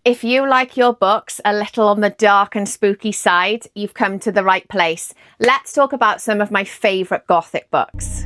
If you like your books a little on the dark and spooky side, you've come to the right place. Let's talk about some of my favourite Gothic books.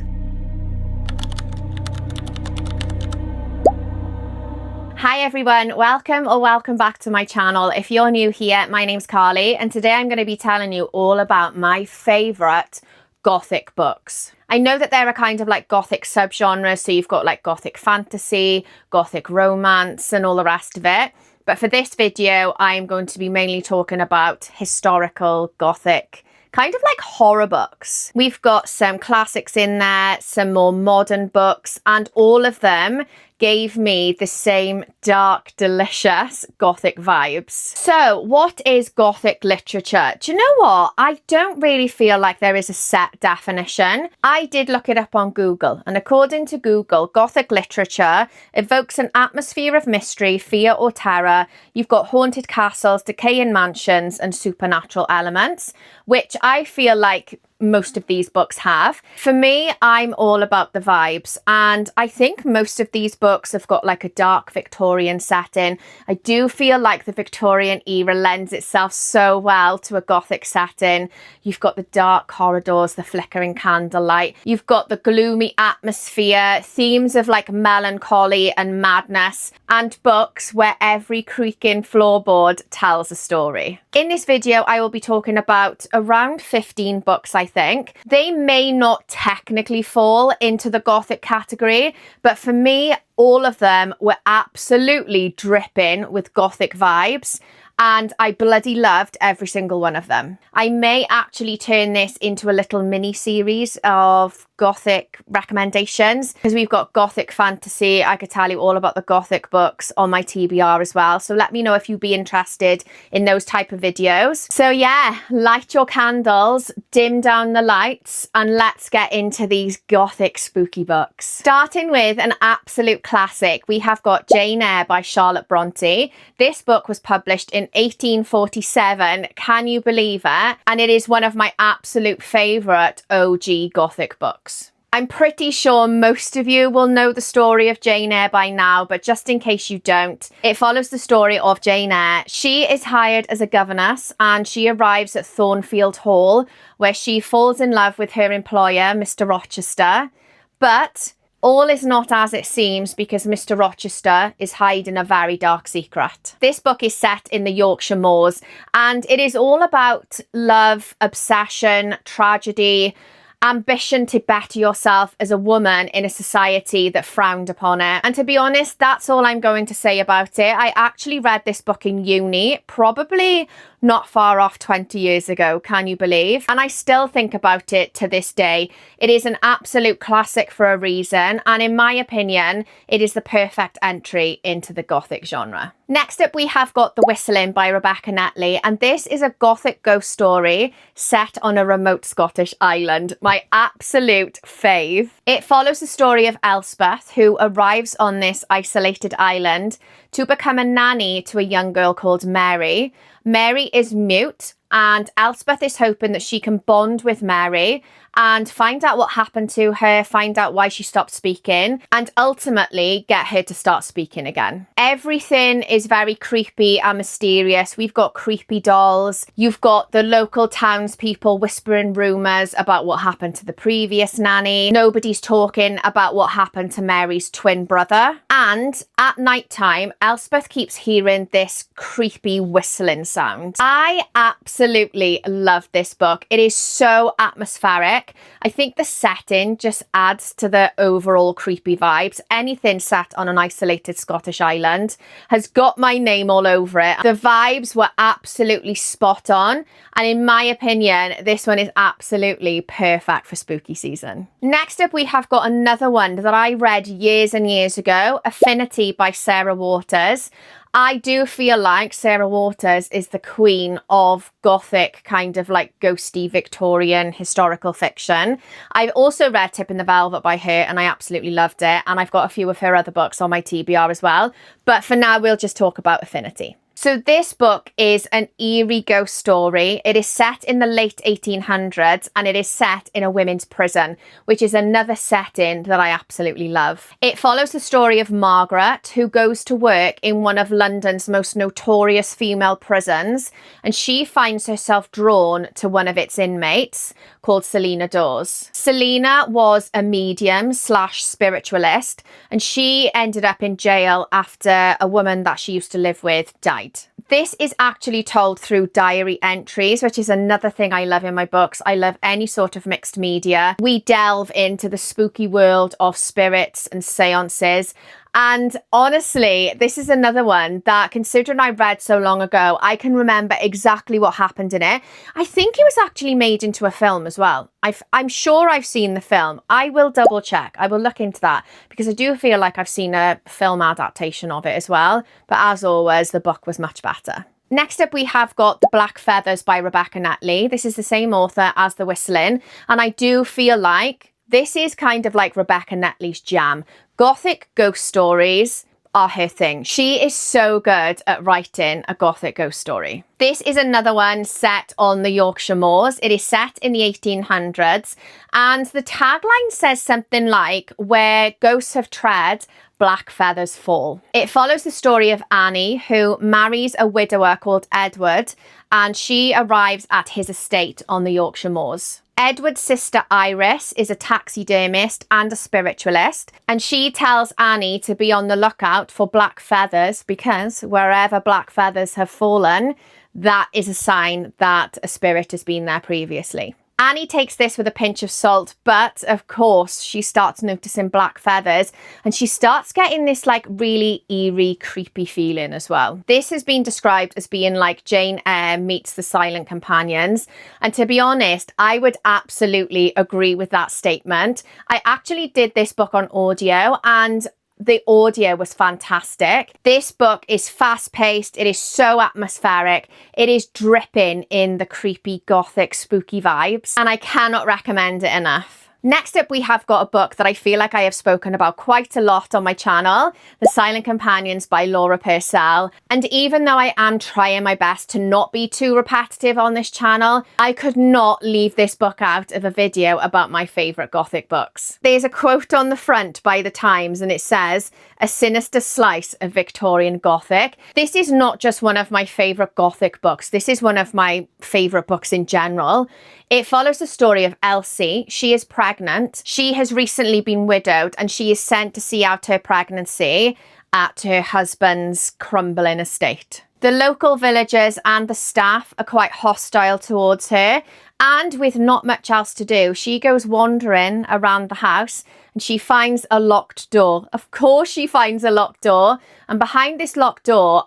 Hi everyone, welcome back to my channel. If you're new here, my name's Carly, and today I'm going to be telling you all about my favourite Gothic books. I know that there are kind of like Gothic subgenres, so you've got like Gothic fantasy, Gothic romance and all the rest of it. But for this video, I'm going to be mainly talking about historical Gothic, kind of like horror books. We've got some classics in there, some more modern books, and all of them gave me the same dark, delicious Gothic vibes. So what is Gothic literature? Do you know what? I don't really feel like there is a set definition. I did look it up on Google, and according to Google, Gothic literature evokes an atmosphere of mystery, fear or terror. You've got haunted castles, decaying mansions and supernatural elements, which I feel like most of these books have. For me, I'm all about the vibes, and I think most of these books have got like a dark Victorian setting. I do feel like the Victorian era lends itself so well to a Gothic setting. You've got the dark corridors, the flickering candlelight, you've got the gloomy atmosphere, themes of like melancholy and madness, and books where every creaking floorboard tells a story. In this video, I will be talking about around 15 books, I think. They may not technically fall into the Gothic category, but for me, all of them were absolutely dripping with Gothic vibes, and I bloody loved every single one of them. I may actually turn this into a little mini series of Gothic recommendations, because we've got Gothic fantasy. I could tell you all about the Gothic books on my TBR as well, so let me know if you'd be interested in those type of videos. So yeah, light your candles, dim down the lights, and let's get into these Gothic spooky books. Starting with an absolute classic, we have got Jane Eyre by Charlotte Bronte. This book was published in 1847, can you believe it? And it is one of my absolute favourite OG Gothic books. I'm pretty sure most of you will know the story of Jane Eyre by now, but just in case you don't, it follows the story of Jane Eyre. She is hired as a governess, and she arrives at Thornfield Hall, where she falls in love with her employer, Mr. Rochester. But all is not as it seems, because Mr. Rochester is hiding a very dark secret. This book is set in the Yorkshire Moors, and it is all about love, obsession, tragedy, ambition to better yourself as a woman in a society that frowned upon it. And to be honest, that's all I'm going to say about it. I actually read this book in uni, probably not far off 20 years ago, can you believe? And I still think about it to this day. It is an absolute classic for a reason, and in my opinion, it is the perfect entry into the Gothic genre. Next up, we have got The Whistling by Rebecca Netley, and this is a Gothic ghost story set on a remote Scottish island. My absolute fave. It follows the story of Elspeth, who arrives on this isolated island to become a nanny to a young girl called Mary. Mary is mute, and Elspeth is hoping that she can bond with Mary and find out what happened to her, find out why she stopped speaking, and ultimately get her to start speaking again. Everything is very creepy and mysterious. We've got creepy dolls. You've got the local townspeople whispering rumours about what happened to the previous nanny. Nobody's talking about what happened to Mary's twin brother. And at night time, Elspeth keeps hearing this creepy whistling sound. I absolutely love this book. It is so atmospheric. I think the setting just adds to the overall creepy vibes. Anything set on an isolated Scottish island has got my name all over it. The vibes were absolutely spot on, and in my opinion, this one is absolutely perfect for spooky season. Next up, we have got another one that I read years and years ago, Affinity by Sarah Waters. I do feel like Sarah Waters is the queen of Gothic, kind of like ghosty Victorian historical fiction. I've also read Tip in the Velvet by her, and I absolutely loved it. And I've got a few of her other books on my TBR as well. But for now, we'll just talk about Affinity. So this book is an eerie ghost story. It is set in the late 1800s and it is set in a women's prison, which is another setting that I absolutely love. It follows the story of Margaret, who goes to work in one of London's most notorious female prisons, and she finds herself drawn to one of its inmates called Selina Dawes. Selina was a medium / spiritualist, and she ended up in jail after a woman that she used to live with died. This is actually told through diary entries, which is another thing I love in my books. I love any sort of mixed media. We delve into the spooky world of spirits and seances. And honestly, this is another one that, considering I read so long ago, I can remember exactly what happened in it. I think it was actually made into a film as well. I'm sure I've seen the film. I will double check. I will look into that because I do feel like I've seen a film adaptation of it as well. But as always, the book was much better. Next up, we have got The Black Feathers by Rebecca Netley. This is the same author as The Whistling. And I do feel like this is kind of like Rebecca Netley's jam. Gothic ghost stories are her thing. She is so good at writing a Gothic ghost story. This is another one set on the Yorkshire moors. It is set in the 1800s, and the tagline says something like, "Where ghosts have tread, black feathers fall." It follows the story of Annie, who marries a widower called Edward, and she arrives at his estate on the Yorkshire moors. Edward's sister Iris is a taxidermist and a spiritualist, and she tells Annie to be on the lookout for black feathers because wherever black feathers have fallen, that is a sign that a spirit has been there previously. Annie takes this with a pinch of salt, but of course she starts noticing black feathers and she starts getting this like really eerie, creepy feeling as well. This has been described as being like Jane Eyre meets the Silent Companions. And to be honest, I would absolutely agree with that statement. I actually did this book on audio and the audio was fantastic. This book is fast-paced. It is so atmospheric. It is dripping in the creepy, gothic, spooky vibes, and I cannot recommend it enough. Next up, we have got a book that I feel like I have spoken about quite a lot on my channel, The Silent Companions by Laura Purcell. And even though I am trying my best to not be too repetitive on this channel, I could not leave this book out of a video about my favourite Gothic books. There's a quote on the front by The Times and it says, "A sinister slice of Victorian Gothic." This is not just one of my favourite Gothic books. This is one of my favourite books in general. It follows the story of Elsie. She is pregnant. She has recently been widowed and she is sent to see out her pregnancy at her husband's crumbling estate. The local villagers and the staff are quite hostile towards her, and with not much else to do, she goes wandering around the house and she finds a locked door. Of course she finds a locked door, and behind this locked door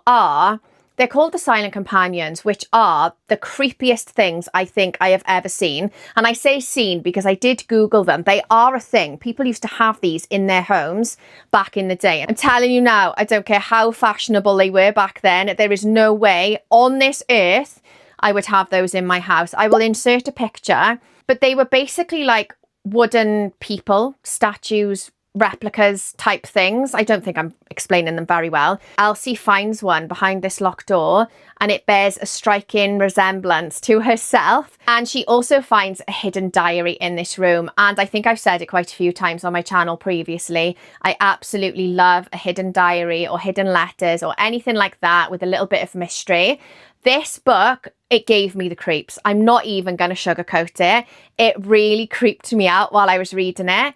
they're called the Silent Companions, which are the creepiest things I think I have ever seen. And I say seen because I did Google them. They are a thing. People used to have these in their homes back in the day. I'm telling you now, I don't care how fashionable they were back then. There is no way on this earth I would have those in my house. I will insert a picture, but they were basically like wooden people, statues, replicas type things. I don't think I'm explaining them very well. Elsie finds one behind this locked door and it bears a striking resemblance to herself. And she also finds a hidden diary in this room. And I think I've said it quite a few times on my channel previously. I absolutely love a hidden diary or hidden letters or anything like that with a little bit of mystery. This book, it gave me the creeps. I'm not even going to sugarcoat it. It really creeped me out while I was reading it.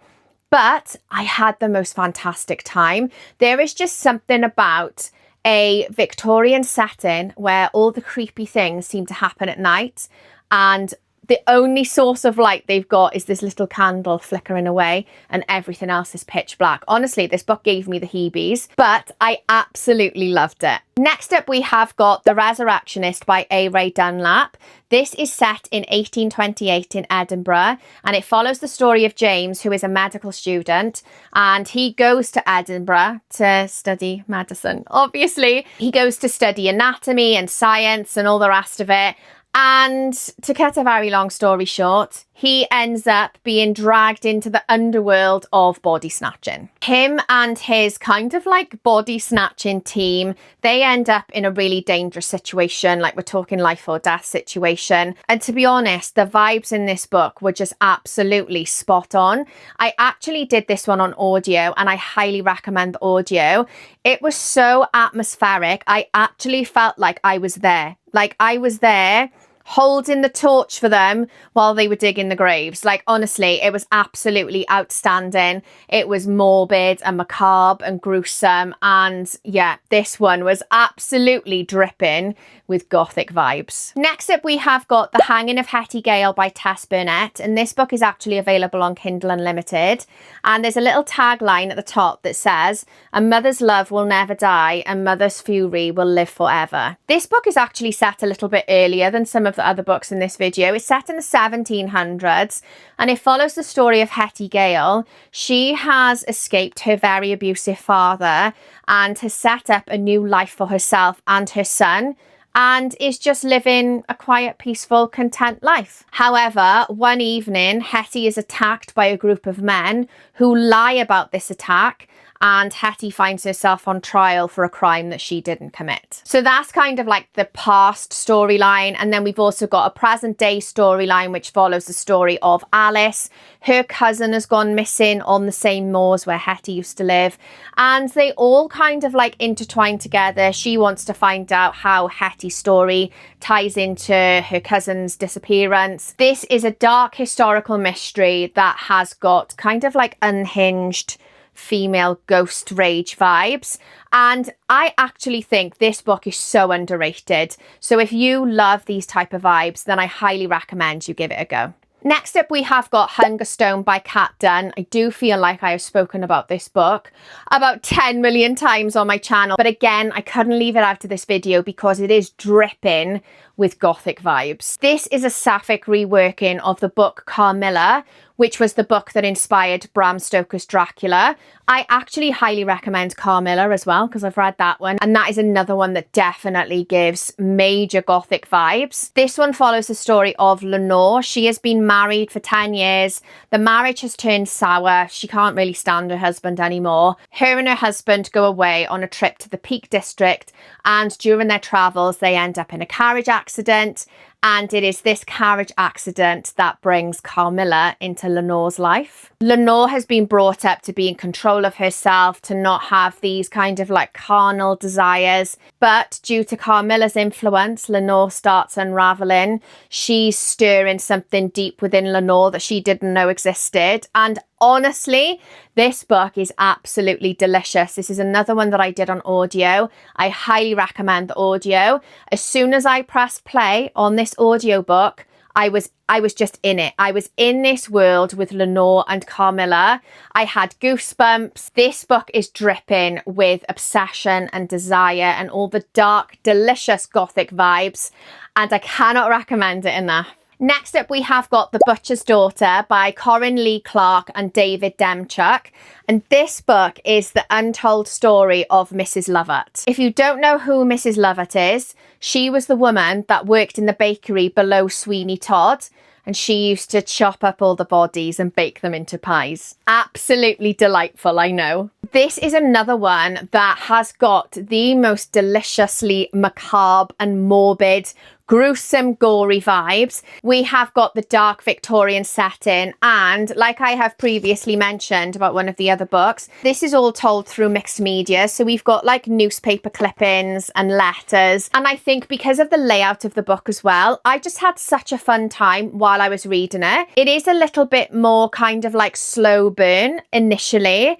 But I had the most fantastic time. There is just something about a Victorian setting where all the creepy things seem to happen at night, and the only source of light they've got is this little candle flickering away and everything else is pitch black. Honestly, this book gave me the heebies, but I absolutely loved it. Next up, we have got The Resurrectionist by Eyre Dunlap. This is set in 1828 in Edinburgh, and it follows the story of James, who is a medical student, and he goes to Edinburgh to study medicine. Obviously, he goes to study anatomy and science and all the rest of it. And to cut a very long story short, he ends up being dragged into the underworld of body snatching. Him and his kind of like body snatching team, they end up in a really dangerous situation, like we're talking life or death situation. And to be honest, the vibes in this book were just absolutely spot on. I actually did this one on audio and I highly recommend the audio. It was so atmospheric. I actually felt like I was there. Like I was there holding the torch for them while they were digging the graves. Like, honestly, it was absolutely outstanding. It was morbid and macabre and gruesome. And yeah, this one was absolutely dripping with Gothic vibes. Next up, we have got The Hanging of Hetty Gale by Tess Burnett. And this book is actually available on Kindle Unlimited. And there's a little tagline at the top that says, "A mother's love will never die, and mother's fury will live forever." This book is actually set a little bit earlier than some of the other books in this video. It's set in the 1700s and it follows the story of Hetty Gale. She has escaped her very abusive father and has set up a new life for herself and her son, and is just living a quiet, peaceful, content life. However, one evening, Hetty is attacked by a group of men who lie about this attack, and Hetty finds herself on trial for a crime that she didn't commit. So that's kind of like the past storyline. And then we've also got a present day storyline, which follows the story of Alice. Her cousin has gone missing on the same moors where Hetty used to live. And they all kind of like intertwine together. She wants to find out how Hetty's story ties into her cousin's disappearance. This is a dark historical mystery that has got kind of like unhinged female ghost rage vibes, and I actually think this book is so underrated. So if you love these type of vibes, then I highly recommend you give it a go. Next up, we have got Hungerstone by Kat Dunn. I do feel like I have spoken about this book about 10 million times on my channel, but again, I couldn't leave it out of this video because it is dripping with Gothic vibes. This is a sapphic reworking of the book Carmilla, which was the book that inspired Bram Stoker's Dracula. I actually highly recommend Carmilla as well because I've read that one, and that is another one that definitely gives major Gothic vibes. This one follows the story of Lenore. She has been married for 10 years. The marriage has turned sour. She can't really stand her husband anymore. Her and her husband go away on a trip to the Peak District, and during their travels they end up in a carriage accident, and it is this carriage accident that brings Carmilla into Lenore's life. Lenore has been brought up to be in control of herself, to not have these kind of like carnal desires, but due to Carmilla's influence, Lenore starts unraveling. She's stirring something deep within Lenore that she didn't know existed, and honestly, this book is absolutely delicious. This is another one that I did on audio. I highly recommend the audio. As soon as I pressed play on this audiobook, I was just in it. I was in this world with Lenore and Carmilla. I had goosebumps. This book is dripping with obsession and desire and all the dark, delicious Gothic vibes, and I cannot recommend it enough. Next up, we have got The Butcher's Daughter by Corinne Lee Clark and David Demchuk. And this book is the untold story of Mrs. Lovett. If you don't know who Mrs. Lovett is, she was the woman that worked in the bakery below Sweeney Todd, and she used to chop up all the bodies and bake them into pies. Absolutely delightful, I know. This is another one that has got the most deliciously macabre and morbid, gruesome, gory vibes. We have got the dark Victorian setting, and like I have previously mentioned about one of the other books, this is all told through mixed media. So we've got like newspaper clippings and letters, and I think because of the layout of the book as well, I just had such a fun time while I was reading it. It is a little bit more kind of like slow burn initially,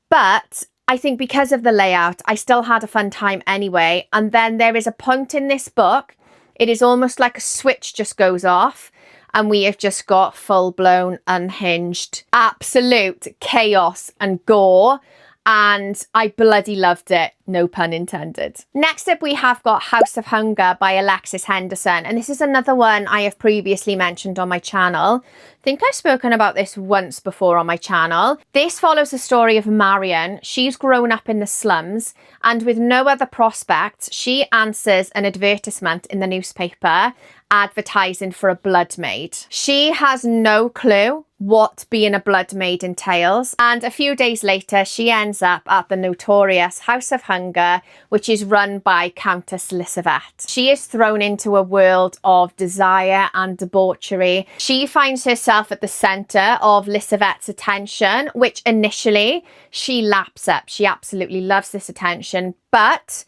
but I think because of the layout, I still had a fun time anyway. And then there is a point in this book, it is almost like a switch just goes off and we have just got full-blown, unhinged, absolute chaos and gore. and I bloody loved it. No pun intended. Next up, we have got House of Hunger by Alexis Henderson. And this is another one I have previously mentioned on my channel. I think I've spoken about this once before on my channel. This follows the story of Marion. She's grown up in the slums, and with no other prospects, she answers an advertisement in the newspaper advertising for a blood maid. She has no clue what being a blood maid entails, and a few days later she ends up at the notorious House of Hunger, which is run by Countess Lissavet. She is thrown into a world of desire and debauchery. She finds herself at the centre of Lissavet's attention, which initially she laps up. She absolutely loves this attention, but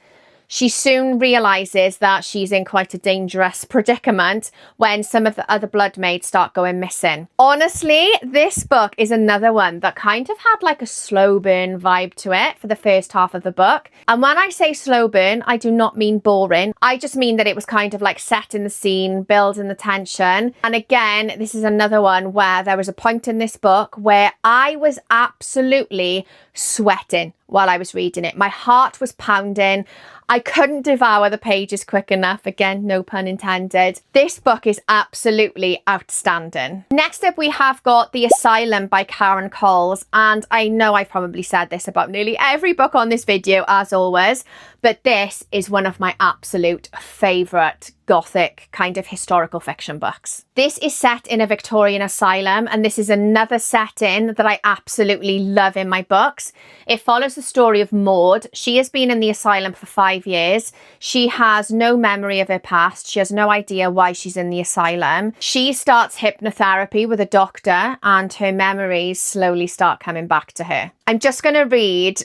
she soon realises that she's in quite a dangerous predicament when some of the other blood maids start going missing. Honestly, this book is another one that kind of had like a slow burn vibe to it for the first half of the book. And when I say slow burn, I do not mean boring. I just mean that it was kind of like setting the scene, building the tension. And again, this is another one where there was a point in this book where I was absolutely sweating while I was reading it. My heart was pounding. I couldn't devour the pages quick enough. Again, no pun intended. This book is absolutely outstanding. Next up, we have got The Asylum by Karen Coles. And I know I've probably said this about nearly every book on this video, as always, but this is one of my absolute favourite Gothic kind of historical fiction books. This is set in a Victorian asylum, and this is another setting that I absolutely love in my books. It follows the story of Maud. She has been in the asylum for 5 years. She has no memory of her past. She has no idea why she's in the asylum. She starts hypnotherapy with a doctor, and her memories slowly start coming back to her. I'm just going to read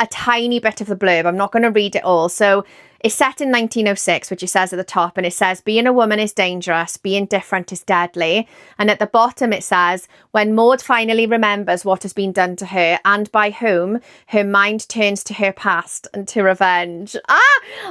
a tiny bit of the blurb. I'm not going to read it all. So it's set in 1906, which it says at the top, and it says, being a woman is dangerous, being different is deadly. And at the bottom it says, when Maud finally remembers what has been done to her and by whom, her mind turns to her past and to revenge.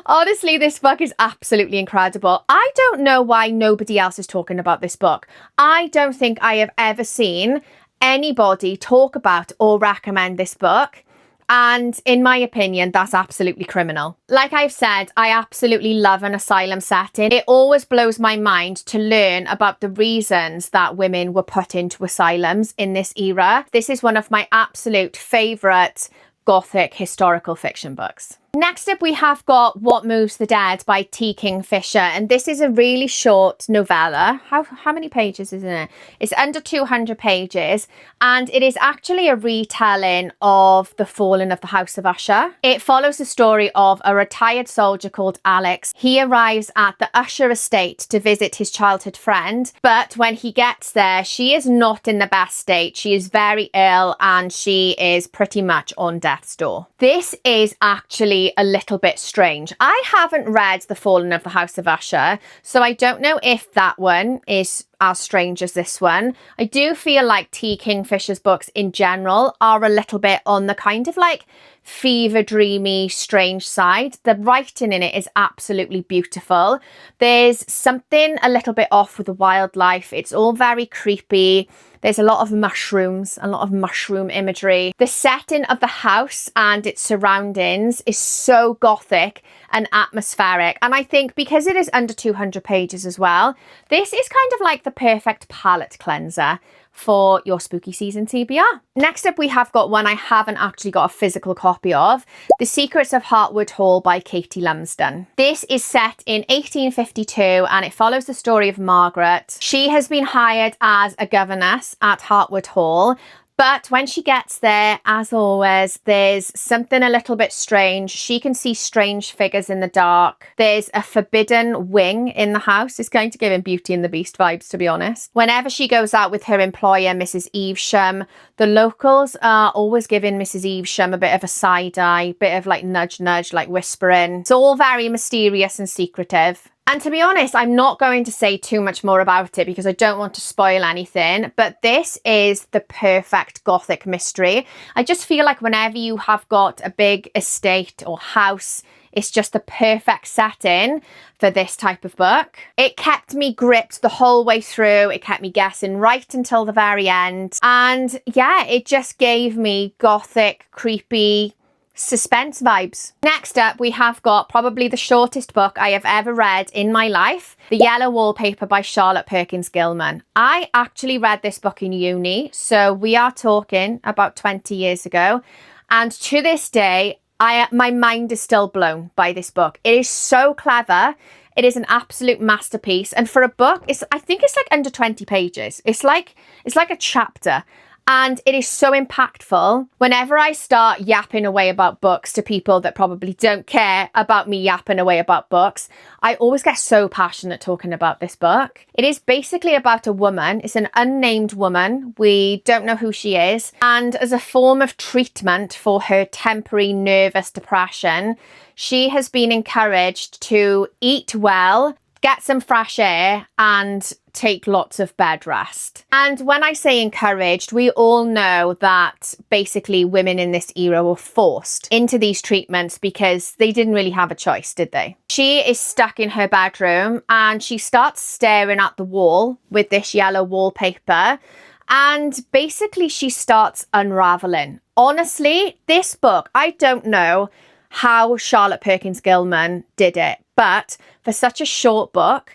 Honestly, this book is absolutely incredible. I don't know why nobody else is talking about this book. I don't think I have ever seen anybody talk about or recommend this book. And in my opinion, that's absolutely criminal. Like I've said, I absolutely love an asylum setting. It always blows my mind to learn about the reasons that women were put into asylums in this era. This is one of my absolute favourite Gothic historical fiction books. Next up, we have got What Moves the Dead by T. Kingfisher, and this is a really short novella. How many pages is in it? It's under 200 pages, and it is actually a retelling of The Fallen of the House of Usher. It follows the story of a retired soldier called Alex. He arrives at the Usher estate to visit his childhood friend, but when he gets there, she is not in the best state. She is very ill, and she is pretty much on death's door. This is actually a little bit strange. I haven't read The Fallen of the House of Usher, so I don't know if that one is as strange as this one. I do feel like T. Kingfisher's books in general are a little bit on the kind of like fever dreamy, strange side. The writing in it is absolutely beautiful. There's something a little bit off with the wildlife. It's all very creepy. There's a lot of mushrooms, a lot of mushroom imagery. The setting of the house and its surroundings is so Gothic and atmospheric. And I think because it is under 200 pages as well, this is kind of like the perfect palette cleanser for your spooky season TBR. Next up, we have got one I haven't actually got a physical copy of, The Secrets of Hartwood Hall by Katie Lumsden. This is set in 1852 and it follows the story of Margaret. She has been hired as a governess at Hartwood Hall, but when she gets there, as always, there's something a little bit strange. She can see strange figures in the dark. There's a forbidden wing in the house. It's going to give him Beauty and the Beast vibes, to be honest. Whenever she goes out with her employer, Mrs. Evesham, the locals are always giving Mrs. Evesham a bit of a side eye, bit of like nudge, nudge, like whispering. It's all very mysterious and secretive. And to be honest, I'm not going to say too much more about it because I don't want to spoil anything, but this is the perfect Gothic mystery. I just feel like whenever you have got a big estate or house It's just the perfect setting for this type of book. It kept me gripped the whole way through. It kept me guessing right until the very end. And yeah, it just gave me gothic, creepy suspense vibes. Next up, we have got probably the shortest book I have ever read in my life, The Yellow Wallpaper by Charlotte Perkins Gilman. I actually read this book in uni, so we are talking about 20 years ago. And to this day, my mind is still blown by this book. It is so clever. It is an absolute masterpiece. And for a book, I think it's like under 20 pages. It's like a chapter. And it is so impactful. Whenever I start yapping away about books to people that probably don't care about me yapping away about books, I always get so passionate talking about this book. It is basically about a woman. It's an unnamed woman. We don't know who she is. And as a form of treatment for her temporary nervous depression, she has been encouraged to eat well, get some fresh air, and take lots of bed rest. And when I say encouraged, we all know that basically women in this era were forced into these treatments because they didn't really have a choice, did they? She is stuck in her bedroom and she starts staring at the wall with this yellow wallpaper. And basically she starts unraveling. Honestly, this book, I don't know how Charlotte Perkins Gilman did it, but for such a short book,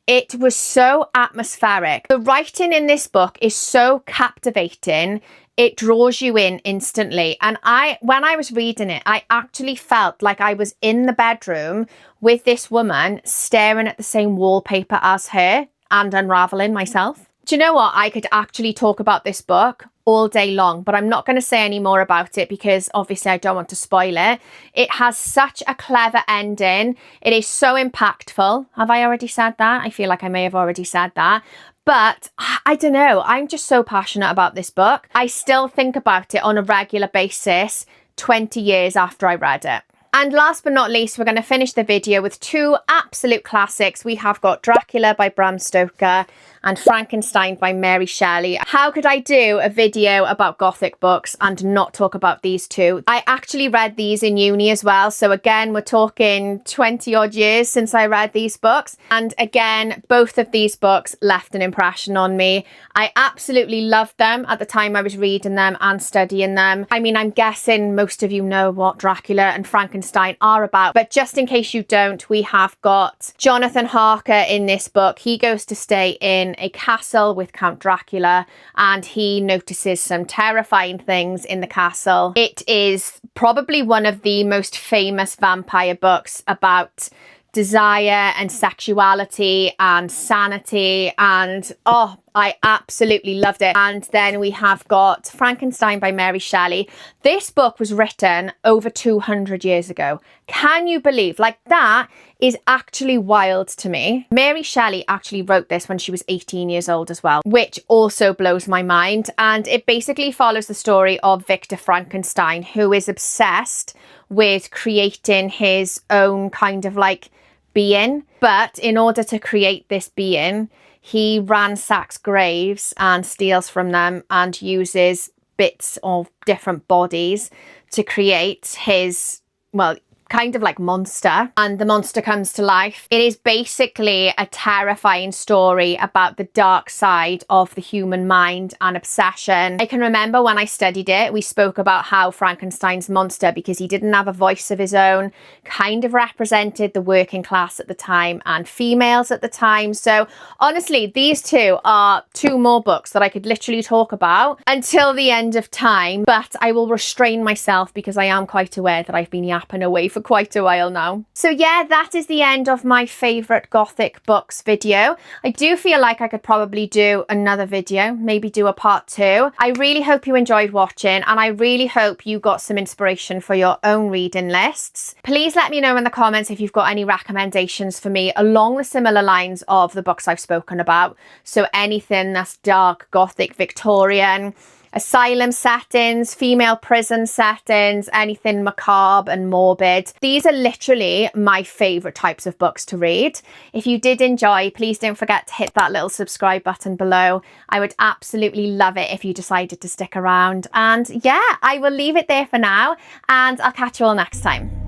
it was so atmospheric. The writing in this book is so captivating. It draws you in instantly. And when I was reading it, I actually felt like I was in the bedroom with this woman staring at the same wallpaper as her and unraveling myself. Do you know what? I could actually talk about this book all day long, but I'm not going to say any more about it because obviously I don't want to spoil it. It has such a clever ending. It is so impactful. Have I already said that? I feel like I may have already said that. But I don't know. I'm just so passionate about this book. I still think about it on a regular basis 20 years after I read it. And last but not least, we're going to finish the video with two absolute classics. We have got Dracula by Bram Stoker and Frankenstein by Mary Shelley. How could I do a video about Gothic books and not talk about these two? I actually read these in uni as well. So again, we're talking 20 odd years since I read these books. And again, both of these books left an impression on me. I absolutely loved them at the time I was reading them and studying them. I mean, I'm guessing most of you know what Dracula and Frankenstein are about, but just in case you don't, we have got Jonathan Harker in this book. He goes to stay in a castle with Count Dracula and he notices some terrifying things in the castle. It is probably one of the most famous vampire books about desire and sexuality and sanity, and oh, I absolutely loved it. And then we have got Frankenstein by Mary Shelley. This book was written over 200 years ago. Can you believe? Like, that is actually wild to me. Mary Shelley actually wrote this when she was 18 years old as well, which also blows my mind. And it basically follows the story of Victor Frankenstein, who is obsessed with creating his own kind of like being. But in order to create this being, he ransacks graves and steals from them and uses bits of different bodies to create his, well, kind of like monster, and the monster comes to life. It is basically a terrifying story about the dark side of the human mind and obsession. I can remember when I studied it, we spoke about how Frankenstein's monster, because he didn't have a voice of his own, kind of represented the working class at the time and females at the time. So honestly, these two are two more books that I could literally talk about until the end of time, but I will restrain myself because I am quite aware that I've been yapping away for quite a while now. So yeah, that is the end of my favourite Gothic books video. I do feel like I could probably do another video, maybe do a part 2. I really hope you enjoyed watching, and I really hope you got some inspiration for your own reading lists. Please let me know in the comments if you've got any recommendations for me along the similar lines of the books I've spoken about. So anything that's dark, Gothic, Victorian, asylum settings, female prison settings, anything macabre and morbid. These are literally my favourite types of books to read. If you did enjoy, please don't forget to hit that little subscribe button below. I would absolutely love it if you decided to stick around. And yeah, I will leave it there for now, and I'll catch you all next time.